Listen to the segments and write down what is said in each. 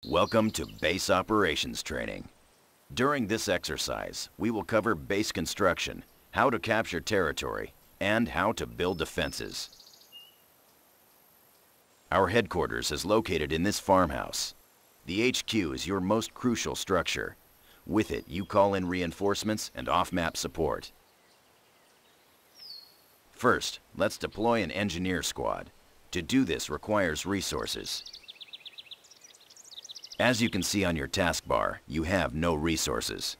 Welcome to Base Operations Training. During this exercise, we will cover base construction, how to capture territory, and how to build defenses. Our headquarters is located in this farmhouse. The HQ is your most crucial structure. With it, you call in reinforcements and off-map support. First, let's deploy an engineer squad. To do this requires resources. As you can see on your taskbar, you have no resources.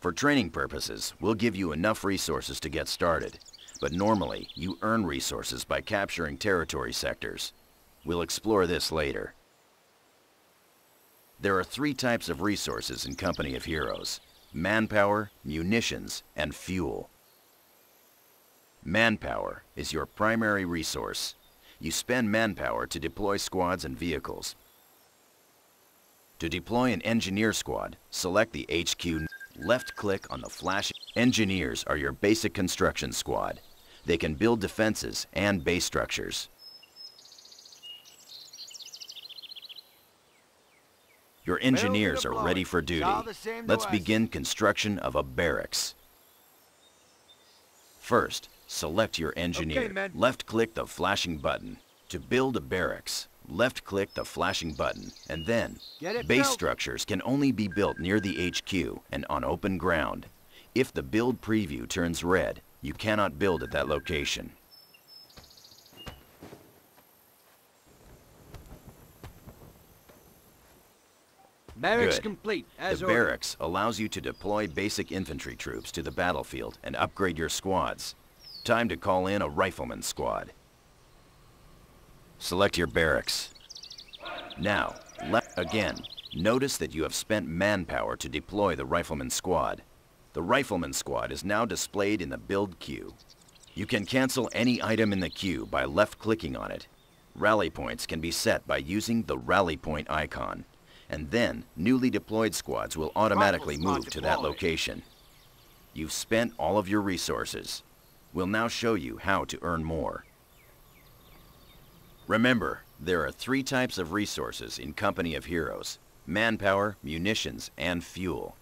For training purposes, we'll give you enough resources to get started, but normally you earn resources by capturing territory sectors. We'll explore this later. There are three types of resources in Company of Heroes: manpower, munitions, and fuel. Manpower is your primary resource. You spend manpower to deploy squads and vehicles. To deploy an engineer squad, select the HQ. Left-click on the flash. Engineers are your basic construction squad. They can build defenses and base structures. Your engineers are ready for duty. Let's begin construction of a barracks. First, select your engineer. Left-click the flashing button. To build a barracks, left-click the flashing button, and then base structures can only be built near the HQ and on open ground. If the build preview turns red, you cannot build at that location. Barracks complete, as the ordered. barracks allows you to deploy basic infantry troops to the battlefield and upgrade your squads. Time to call in a Rifleman Squad. Select your barracks. Now, again, notice that you have spent manpower to deploy the Rifleman Squad. The Rifleman Squad is now displayed in the build queue. You can cancel any item in the queue by left-clicking on it. Rally points can be set by using the rally point icon, and then newly deployed squads will automatically move to that location. You've spent all of your resources. We'll now show you how to earn more. Remember, there are three types of resources in Company of Heroes: manpower, munitions, and fuel.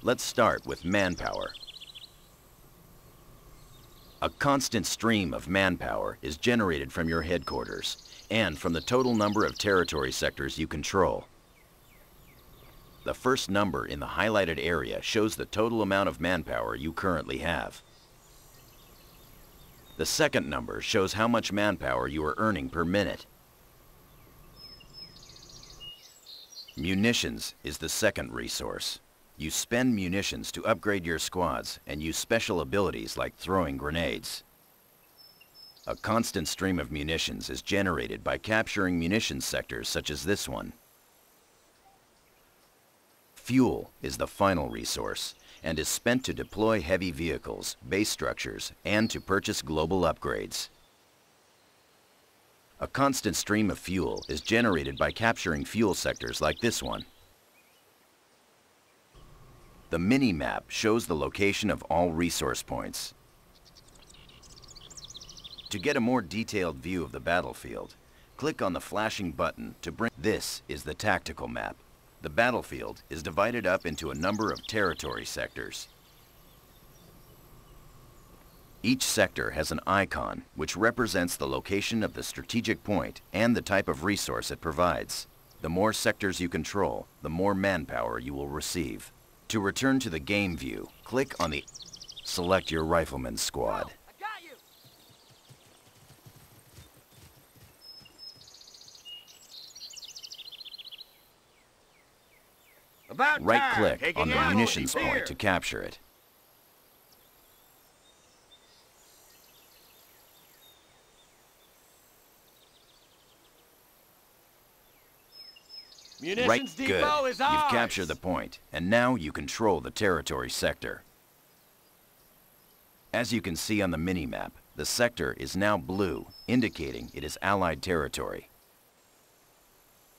Let's start with manpower. A constant stream of manpower is generated from your headquarters and from the total number of territory sectors you control. The first number in the highlighted area shows the total amount of manpower you currently have. The second number shows how much manpower you are earning per minute. Munitions is the second resource. You spend munitions to upgrade your squads and use special abilities like throwing grenades. A constant stream of munitions is generated by capturing munitions sectors such as this one. Fuel is the final resource and is spent to deploy heavy vehicles, base structures, and to purchase global upgrades. A constant stream of fuel is generated by capturing fuel sectors like this one. The mini-map shows the location of all resource points. To get a more detailed view of the battlefield, click on the flashing button to bring. This is the tactical map. The battlefield is divided up into a number of territory sectors. Each sector has an icon which represents the location of the strategic point and the type of resource it provides. The more sectors you control, the more manpower you will receive. To return to the game view, click on the... Select your Rifleman Squad. Right-click on the munitions point to capture it. Right, good. You've captured the point, and now you control the territory sector. As you can see on the mini-map, the sector is now blue, indicating it is Allied territory.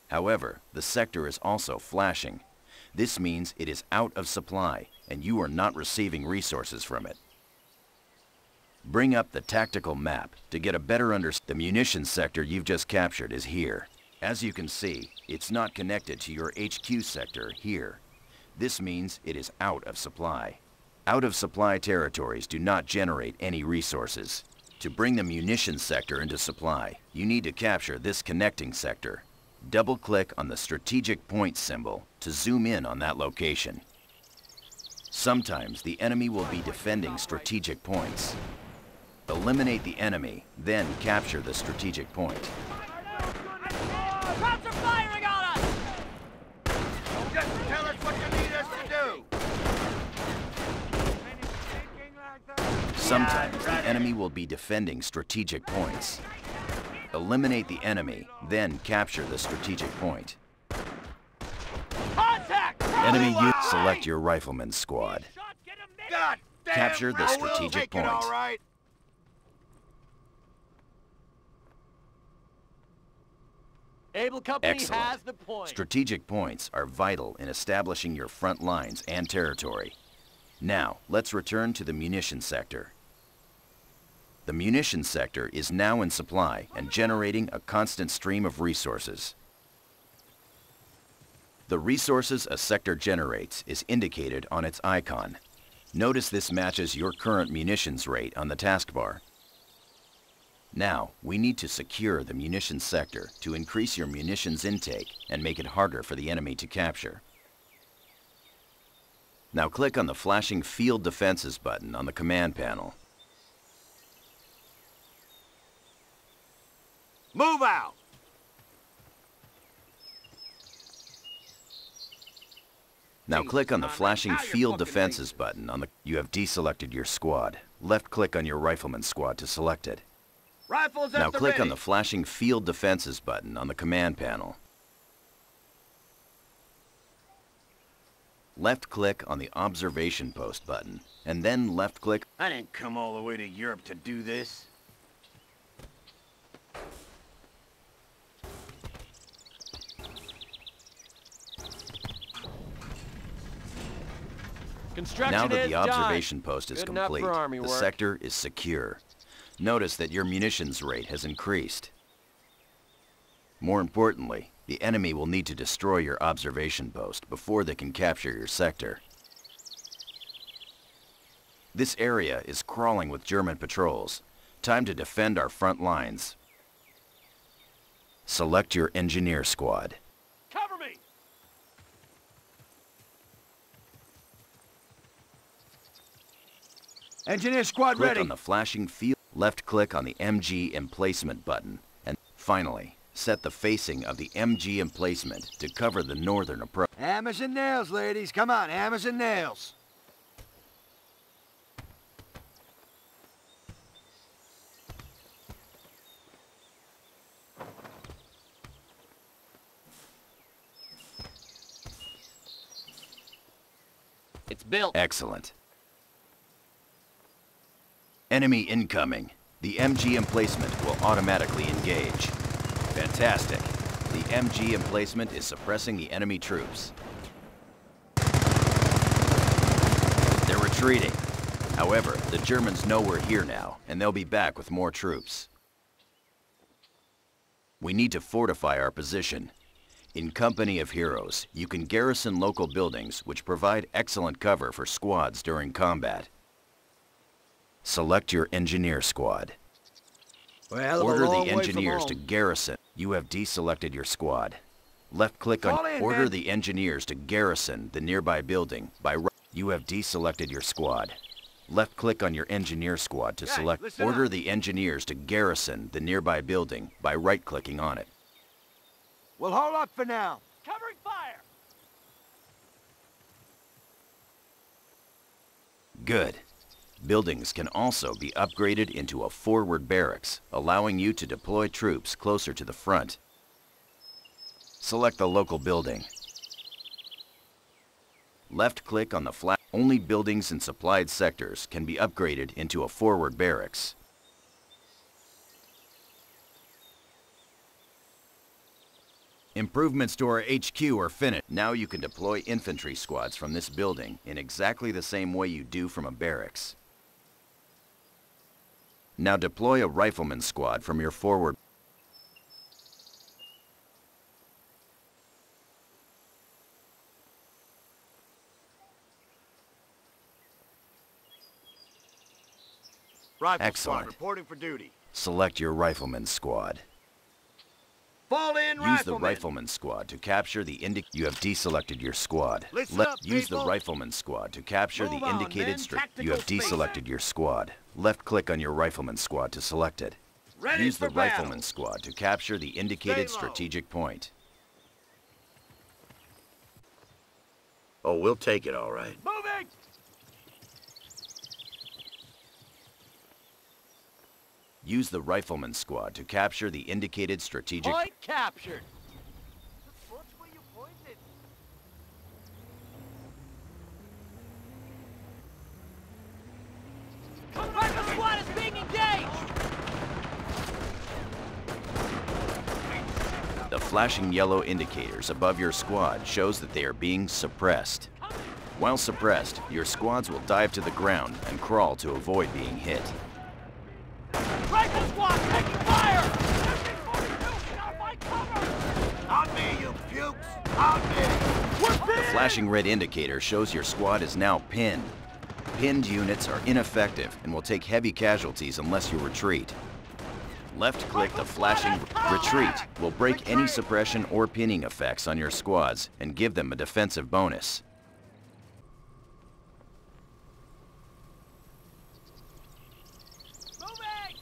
However, the sector is also flashing. This means it is out of supply, and you are not receiving resources from it. Bring up the tactical map to get a better understanding. The munitions sector you've just captured is here. As you can see, it's not connected to your HQ sector here. This means it is out of supply. Out of supply territories do not generate any resources. To bring the munitions sector into supply, you need to capture this connecting sector. Double-click on the strategic point symbol to zoom in on that location. Sometimes the enemy will be defending strategic points. Eliminate the enemy, then capture the strategic point. Cops are firing on us! Just tell us what you need us to do! Sometimes the enemy will be defending strategic points. Eliminate the enemy, then capture the strategic point. Contact! Enemy unit, select your Rifleman Squad. God damn! Capture the I will strategic take point. it, all right. Able Company Excellent. has the point. Strategic points are vital in establishing your front lines and territory. Now, let's return to the munitions sector. The munitions sector is now in supply and generating a constant stream of resources. The resources a sector generates is indicated on its icon. Notice this matches your current munitions rate on the taskbar. Now, we need to secure the munitions sector to increase your munitions intake and make it harder for the enemy to capture. Now click on the flashing Field Defenses button on the command panel. Move out! Now click on the flashing Field Defenses button on the... You have deselected your squad. Left-click on your Rifleman Squad to select it. Rifles Now at the click ready. on the flashing Field Defenses button on the command panel. Left-click on the Observation Post button, and then left-click... I didn't come all the way to Europe to do this. Construction Now that is the done. observation post is Good enough complete, for army the work. sector is secure. Notice that your munitions rate has increased. More importantly, the enemy will need to destroy your observation post before they can capture your sector. This area is crawling with German patrols. Time to defend our front lines. Select your engineer squad. Cover me! Engineer squad Click ready. on the flashing field. Left-click on the MG emplacement button. And finally, set the facing of the MG emplacement to cover the northern approach. Hammers and nails, ladies. Come on, hammers and nails. It's built. Excellent. Enemy incoming. The MG emplacement will automatically engage. Fantastic. The MG emplacement is suppressing the enemy troops. They're retreating. However, the Germans know we're here now, and they'll be back with more troops. We need to fortify our position. In Company of Heroes, you can garrison local buildings which provide excellent cover for squads during combat. Select your engineer squad. Well, Order the engineers to garrison. You have deselected your squad. Left-click on... Fall in, Order man. the engineers to garrison the nearby building by... You have deselected your squad. Left-click on your engineer squad to Guys, select... listen Order up. the engineers to garrison the nearby building by right-clicking on it. Well, hold up for now. Covering fire! Good. Buildings can also be upgraded into a forward barracks, allowing you to deploy troops closer to the front. Select the local building. Left-click on the flat. Only buildings in supplied sectors can be upgraded into a forward barracks. Improvements to our HQ are finished. Now you can deploy infantry squads from this building in exactly the same way you do from a barracks. Now deploy a rifleman squad from your forward. Rifle Excellent. Squad reporting for duty. Select your Rifleman Squad. Fall in, Use the Rifleman. Rifleman Squad to capture the You have deselected your squad. Listen up, Use the people. Rifleman Squad to capture Move the on, indicated men. You have Tactical deselected your squad. Left-click on your Rifleman Squad to select it. Ready Use for the battle. Rifleman Squad to capture the indicated Stay low. strategic point. Oh, we'll take it, all right. Moving! Use the Rifleman Squad to capture the indicated strategic... Point captured. Watch where you pointed. Rifle squad is being engaged! The flashing yellow indicators above your squad shows that they are being suppressed. While suppressed, your squads will dive to the ground and crawl to avoid being hit. Rifle squad taking fire! 42, gotta find cover! On me, you pukes! On me! The flashing red indicator shows your squad is now pinned. Pinned units are ineffective and will take heavy casualties unless you retreat. Left-click the flashing retreat will break any suppression or pinning effects on your squads and give them a defensive bonus. Moving!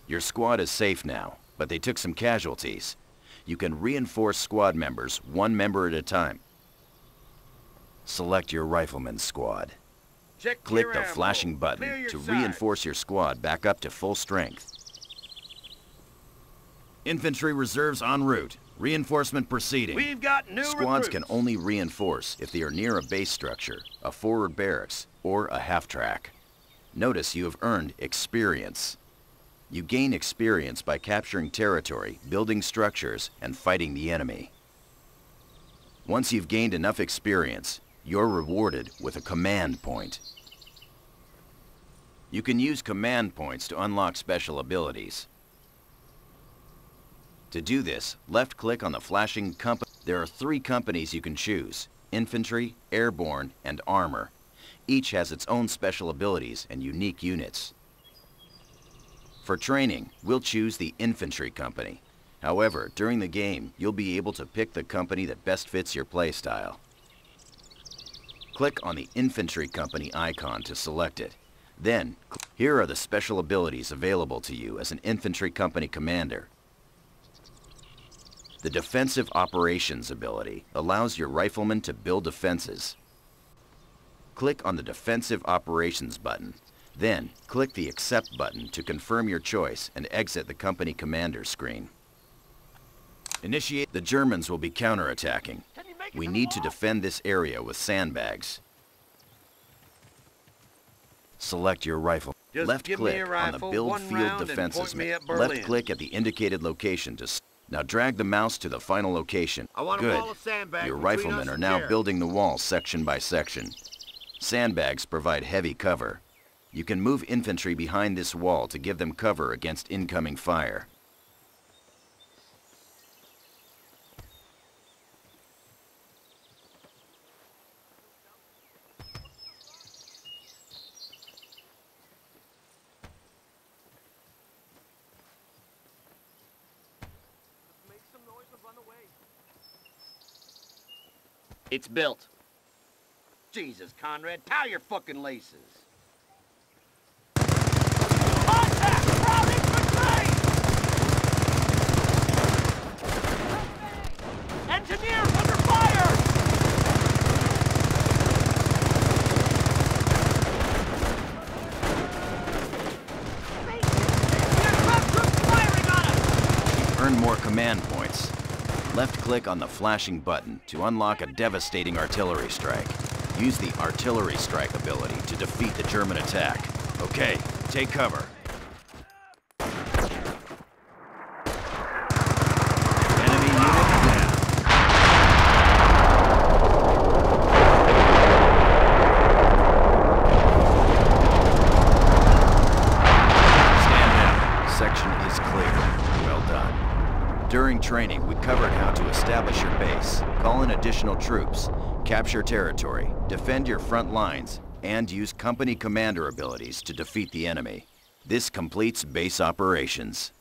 Your squad is safe now, but they took some casualties. You can reinforce squad members one member at a time. Select your Rifleman Squad. Check Click your the ammo. flashing Clear button your to sides. reinforce your squad back up to full strength. Infantry reserves en route. Reinforcement proceeding. We've got new Squads recruits. can only reinforce if they are near a base structure, a forward barracks, or a half-track. Notice you have earned experience. You gain experience by capturing territory, building structures, and fighting the enemy. Once you've gained enough experience, you're rewarded with a command point. You can use command points to unlock special abilities. To do this, left-click on the flashing company. There are 3 companies you can choose: Infantry, Airborne, and Armor. Each has its own special abilities and unique units. For training, we'll choose the Infantry Company. However, during the game, you'll be able to pick the company that best fits your playstyle. Click on the Infantry Company icon to select it. Then, here are the special abilities available to you as an Infantry Company commander. The Defensive Operations ability allows your riflemen to build defenses. Click on the Defensive Operations button. Then, click the Accept button to confirm your choice and exit the company commander screen. Initiate. The Germans will be counterattacking. Can you make it We to need the to wall? defend this area with sandbags. Select your rifle. Just give me Left-click a on the rifle, Build one Field round, and Defenses. point me at Berlin. Left-click at the indicated location to... Now drag the mouse to the final location. I want a Good. wall of sandbags Your between riflemen us are and now Garrison. building the wall section by section. Sandbags provide heavy cover. You can move infantry behind this wall to give them cover against incoming fire. Make some noise and run away. It's built. Jesus, Conrad, tie your fucking laces. Contact! Ground infantry! Engineers under fire! Aircraft troops firing on us! Earn more command points. Left-click on the flashing button to unlock a devastating artillery strike. Use the artillery strike ability to defeat the German attack. Okay, take cover. Enemy unit down. Stand down. Section is clear. Well done. During training, we covered how to establish your base, call in additional troops, capture territory, defend your front lines, and use company commander abilities to defeat the enemy. This completes base operations.